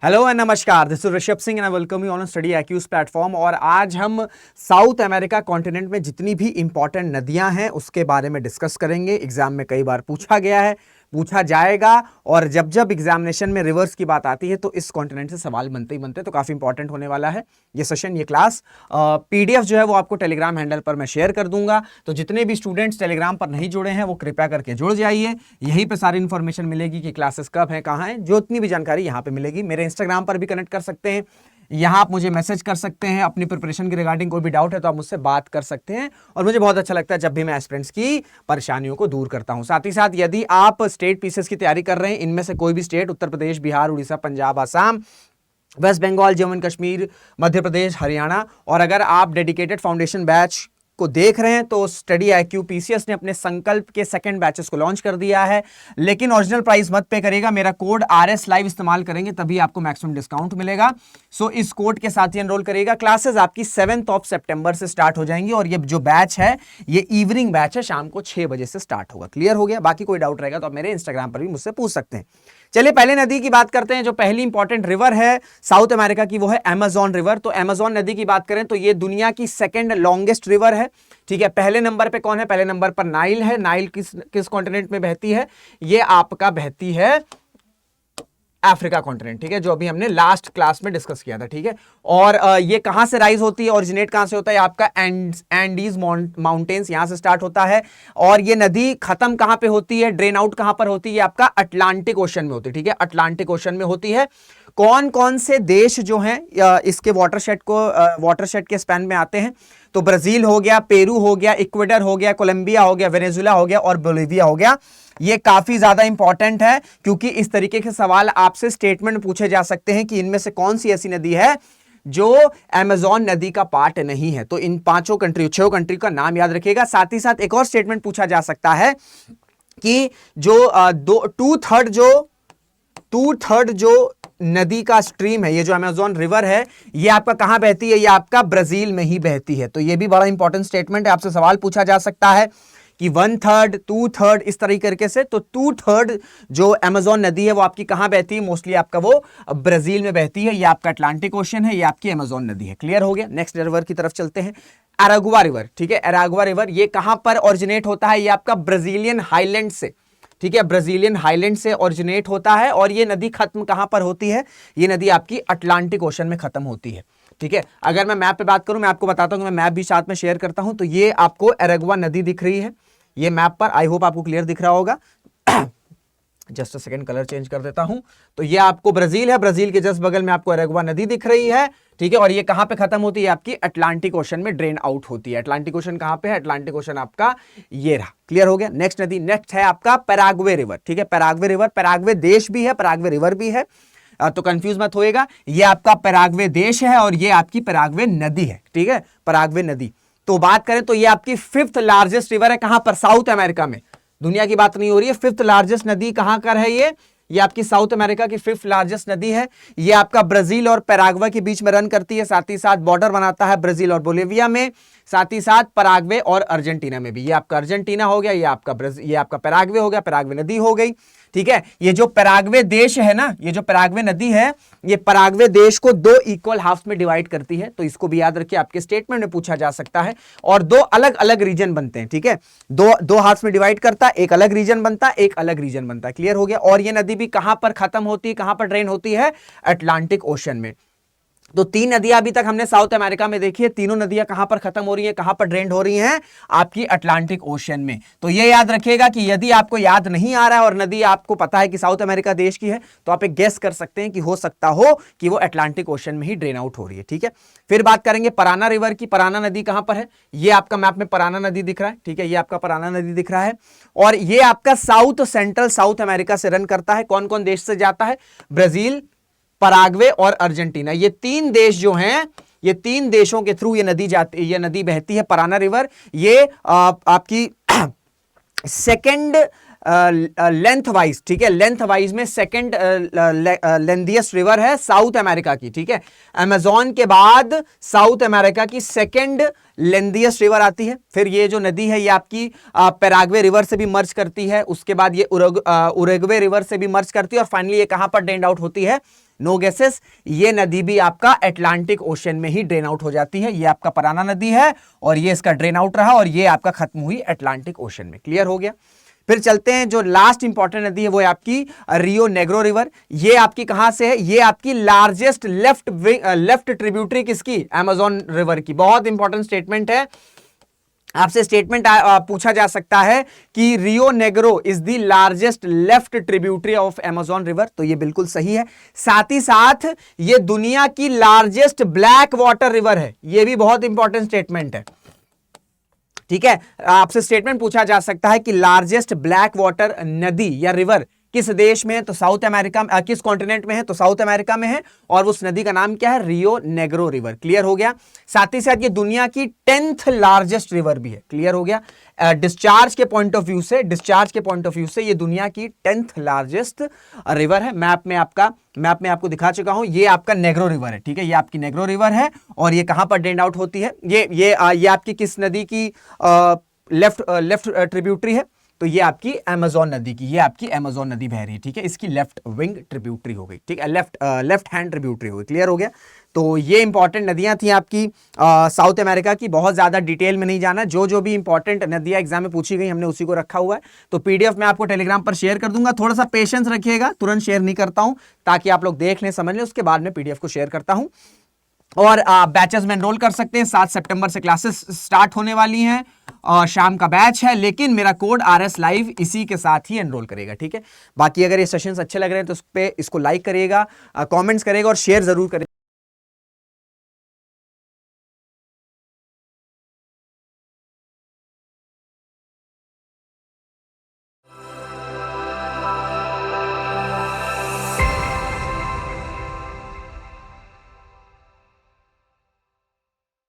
Hello and नमस्कार, this is Rishabh Singh and I welcome you on study IQ's platform. और आज हम साउथ अमेरिका कॉन्टिनेंट में जितनी भी इंपॉर्टेंट नदियां हैं उसके बारे में डिस्कस करेंगे। एग्जाम में कई बार पूछा गया है, पूछा जाएगा, और जब जब एग्जामिनेशन में रिवर्स की बात आती है तो इस कॉन्टिनेंट से सवाल बनते ही बनते, तो काफी इंपॉर्टेंट होने वाला है ये सेशन, ये क्लास। पीडीएफ जो है वो आपको टेलीग्राम हैंडल पर मैं शेयर कर दूंगा, तो जितने भी स्टूडेंट्स टेलीग्राम पर नहीं जुड़े हैं वो कृपया करके जुड़ जाइए। यहीं पे सारी इंफॉर्मेशन मिलेगी कि क्लासेस कब है, कहाँ है, जो इतनी भी जानकारी यहाँ पे मिलेगी। मेरे इंस्टाग्राम पर भी कनेक्ट कर सकते हैं, यहाँ आप मुझे मैसेज कर सकते हैं, अपनी प्रिपरेशन के रिगार्डिंग कोई भी डाउट है तो आप मुझसे बात कर सकते हैं। और मुझे बहुत अच्छा लगता है जब भी मैं एस्पिरेंट्स की परेशानियों को दूर करता हूं। साथ ही साथ यदि आप स्टेट पीसेस की तैयारी कर रहे हैं, इनमें से कोई भी state, Uttar Pradesh, Bihar, Orissa, Punjab, Assam, west Bengal, Jammu and Kashmir, Madhya Pradesh, Haryana, और अगर आप डेडिकेटेड फाउंडेशन बैच को देख रहे हैं तो स्टडी IQ PCS ने अपने संकल्प के सेकंड बैचेस को लॉन्च कर दिया है। लेकिन ओरिजिनल प्राइस मत पे करेगा, मेरा कोड RS लाइव इस्तेमाल करेंगे तभी आपको मैक्सिमम डिस्काउंट मिलेगा। सो इस कोड के साथ ही एनरोल करेगा। क्लासेस आपकी 7 सितंबर से स्टार्ट हो जाएंगी और ये जो बैच है ये इवनिंग बैच है, शाम को 6 बजे से स्टार्ट होगा। क्लियर हो गया? बाकी कोई डाउट रहेगा तो आप मेरे इंस्टाग्राम पर भी मुझसे पूछ सकते हैं। चलिए पहले नदी की बात करते हैं। जो पहली इंपॉर्टेंट रिवर है साउथ अमेरिका की वो है अमेज़न रिवर। तो अमेज़न नदी की बात करें तो ये दुनिया की सेकंड लॉन्गेस्ट रिवर है। ठीक है, पहले नंबर पे कौन है? पहले नंबर पर नाइल है। नाइल किस कॉन्टिनेंट में बहती है? ये आपका बहती है अफ्रीका कॉन्टिनेंट। ठीक है, जो अभी हमने लास्ट क्लास में डिस्कस किया था। ठीक है, और ये कहां से राइज होती है, ओरिजिनेट कहां से होता है? आपका एंडीज माउंटेन्स, यहां से स्टार्ट होता है। और ये नदी खत्म कहां पे होती है, ड्रेन आउट कहां पर होती है? आपका अटलांटिक ओशन में होती है। ठीक है, अटलांटिक ओशन में होती है। कौन कौन से देश जो हैं इसके वाटरशेड के स्पैन में आते हैं? तो ब्राजील हो गया, पेरू हो गया, इक्वेडर हो गया, कोलंबिया हो गया, वेनेजुला हो गया और बोलिविया हो गया। ये काफी ज्यादा इंपॉर्टेंट है क्योंकि इस तरीके के सवाल आपसे स्टेटमेंट पूछे जा सकते हैं कि इनमें से कौन सी ऐसी नदी है जो अमेज़न नदी का पार्ट नहीं है। तो इन 6 कंट्री का नाम याद रखिएगा। साथ ही साथ एक और स्टेटमेंट पूछा जा सकता है कि जो 2/3 जो नदी का स्ट्रीम है, ये जो अमेज़न रिवर है, ये आपका कहां बहती है? ये आपका ब्राजील में ही बहती है। तो ये भी बड़ा इंपॉर्टेंट स्टेटमेंट है, आपसे सवाल पूछा जा सकता है कि 1/3, 2/3 इस तरीके से। तो 2/3 जो अमेज़न नदी है वो आपकी कहां बहती है? मोस्टली आपका वो ब्राजील में बहती है। ये आपका अटलांटिक ओशन है, ये आपकी अमेज़न नदी है। क्लियर हो गया? नेक्स्ट रिवर की तरफ चलते हैं, अरागुआ रिवर। ठीक है, अरागुआ रिवर ये कहां पर ओरिजिनेट होता है? ये आपका ब्राजीलियन हाईलैंड से, ठीक है, ब्राजीलियन हाईलैंड से ओरिजिनेट होता है। और ये नदी खत्म कहां पर होती है? ये नदी आपकी अटलांटिक ओशन में खत्म होती है। ठीक है, अगर मैं मैप पे बात करूं, मैं आपको बताता हूं कि मैं मैप भी साथ में शेयर करता हूं। तो ये आपको अरागुआ नदी दिख रही है ये मैप पर, आई होप आपको क्लियर दिख रहा होगा। जस्ट सेकंड, कलर चेंज कर देता हूं। तो ये आपको ब्राजील है, ब्राजील के जस्ट बगल में आपको अरागुआ नदी दिख रही है। ठीक है, और ये कहां पे खत्म होती है? आपकी अटलांटिक ओशन में ड्रेन आउट होती है। अटलांटिक ओशन कहां पे है? अटलांटिक ओशन आपका ये रहा। क्लियर हो गया? नेक्स्ट नदी, नेक्स्ट है आपका पैराग्वे रिवर। ठीक है, पैराग्वे रिवर, पैराग्वे देश भी है, पैराग्वे रिवर भी है, तो कंफ्यूज मत होएगा। ये आपका पैराग्वे देश है और ये आपकी पैराग्वे नदी है। ठीक है, पैराग्वे नदी। तो बात करें तो ये आपकी 5th लार्जेस्ट रिवर है। कहां पर? साउथ अमेरिका में। दुनिया की बात नहीं हो रही है। 5th लार्जेस्ट नदी कहां कर है? ये आपकी साउथ अमेरिका की 5th लार्जेस्ट नदी है। ये आपका ब्राजील और पैराग्वे के बीच में रन करती है, साथ ही साथ बॉर्डर बनाता है ब्राजील और बोलिविया में, साथ ही साथ पैराग्वे और अर्जेंटीना में भी। ये आपका अर्जेंटीना हो गया, ये आपका पैराग्वे हो गया, पैराग्वे नदी हो गई। ठीक है, ये जो पैराग्वे देश है ना, ये जो पैराग्वे नदी है, ये पैराग्वे देश को 2 इक्वल हाफ्स में डिवाइड करती है। तो इसको भी याद रखिए, आपके स्टेटमेंट में पूछा जा सकता है। और 2 अलग अलग रीजन बनते हैं। ठीक है, दो हाफ्स में डिवाइड करता है, एक अलग रीजन बनता है, एक अलग रीजन बनता है। क्लियर हो गया? और ये नदी भी कहां पर खत्म होती है, कहां पर ड्रेन होती है? अटलांटिक ओशन में। तो 3 नदियां अभी तक हमने साउथ अमेरिका में देखी है। तीनों नदियां कहां पर खत्म हो रही हैं, कहां पर ड्रेन हो रही हैं? आपकी अटलांटिक ओशन में। तो ये याद रखिएगा कि यदि आपको याद नहीं आ रहा है और नदी आपको पता है कि साउथ अमेरिका देश की है, तो आप एक गेस कर सकते हैं कि हो सकता हो कि वो अटलांटिक ओशन में ही ड्रेन आउट हो रही है। ठीक है, फिर बात करेंगे पराना रिवर की। पराना नदी कहां पर है? ये आपका मैप में पराना नदी दिख रहा है। ठीक है, ये आपका पराना नदी दिख रहा है और ये आपका साउथ अमेरिका से रन करता है। कौन कौन देश से जाता है? ब्राजील, पैराग्वे और अर्जेंटीना। ये 3 देश जो हैं, ये 3 देशों के थ्रू ये नदी जाती है, ये नदी बहती है पराना रिवर। ये आपकी सेकंड लेंथ वाइज, ठीक है, लेंथ वाइज में सेकंड लेंथिएस्ट रिवर है साउथ अमेरिका की। ठीक है, अमेज़न के बाद साउथ अमेरिका की सेकंड लेंथिएस्ट रिवर आती है। फिर ये जो नदी है ये आपकी पैराग्वे रिवर से भी मर्ज करती है, उसके बाद ये उरुग्वे रिवर से भी मर्ज करती है और फाइनली ये कहां पर ड्रेन आउट होती है? नो गेसेस, ये नदी भी आपका अटलांटिक ओशन में ही ड्रेन आउट हो जाती है। ये आपका पराना नदी है और ये इसका ड्रेन आउट रहा और ये आपका खत्म हुई अटलांटिक ओशन में। क्लियर हो गया। फिर चलते हैं, जो लास्ट इंपॉर्टेंट नदी है वो है आपकी रियो नेग्रो रिवर। ये आपकी कहां से है? ये आपकी लार्जेस्ट लेफ्ट ट्रिब्यूटरी किसकी? अमेजोन रिवर की। बहुत इंपॉर्टेंट स्टेटमेंट है, आपसे स्टेटमेंट पूछा जा सकता है कि Rio Negro is the largest left tributary of Amazon river, तो ये बिल्कुल सही है। साथ ही साथ ये दुनिया की लार्जेस्ट ब्लैक वाटर रिवर है, ये भी बहुत इंपॉर्टेंट स्टेटमेंट है। ठीक है, आपसे स्टेटमेंट पूछा जा सकता है कि लार्जेस्ट ब्लैक वाटर नदी या रिवर किस देश में है? तो साउथ अमेरिका में। किस कॉन्टिनेंट में है? तो साउथ अमेरिका में है और उस नदी का नाम क्या है? Rio Negro river. क्लियर हो गया। साथ ही साथ ये दुनिया की 10th लार्जेस्ट रिवर भी है। क्लियर हो गया। डिस्चार्ज के पॉइंट ऑफ व्यू से ये दुनिया की 10th लार्जेस्ट रिवर है। मैप में आपको दिखा चुका हूं, ये आपका नेग्रो रिवर है। ठीक है, ये आपकी नेग्रो रिवर है और ये कहां पर ड्रेन आउट होती है? ये आपकी किस नदी की लेफ्ट ट्रिब्यूटरी है? तो ये आपकी अमेजोन नदी की, ये आपकी अमेजोन नदी बह रही है। ठीक है, इसकी लेफ्ट विंग ट्रिब्यूटरी हो गई। ठीक है, लेफ्ट हैंड ट्रिब्यूटरी हो गई। क्लियर हो गया। तो ये इंपॉर्टेंट नदियां थी आपकी साउथ अमेरिका की। बहुत ज्यादा डिटेल में नहीं जाना, जो भी इंपॉर्टेंट नदियां एग्जाम में पूछी गई हमने उसी को रखा हुआ है। तो पीडीएफ मैं आपको टेलीग्राम पर शेयर कर दूंगा। थोड़ा सा पेशेंस रखिएगा, तुरंत शेयर नहीं करता हूं, ताकि आप लोग देख लें, समझ लें, उसके बाद में पीडीएफ को शेयर करता हूं। और बैचेस में एनरोल कर सकते हैं। 7 सितंबर से क्लासेस स्टार्ट होने वाली हैं और शाम का बैच है, लेकिन मेरा कोड RS लाइव इसी के साथ ही एनरोल करेगा। ठीक है, बाकी अगर ये सेशंस अच्छे लग रहे हैं तो इसको लाइक करिएगा, कमेंट्स करिएगा और शेयर जरूर करिएगा।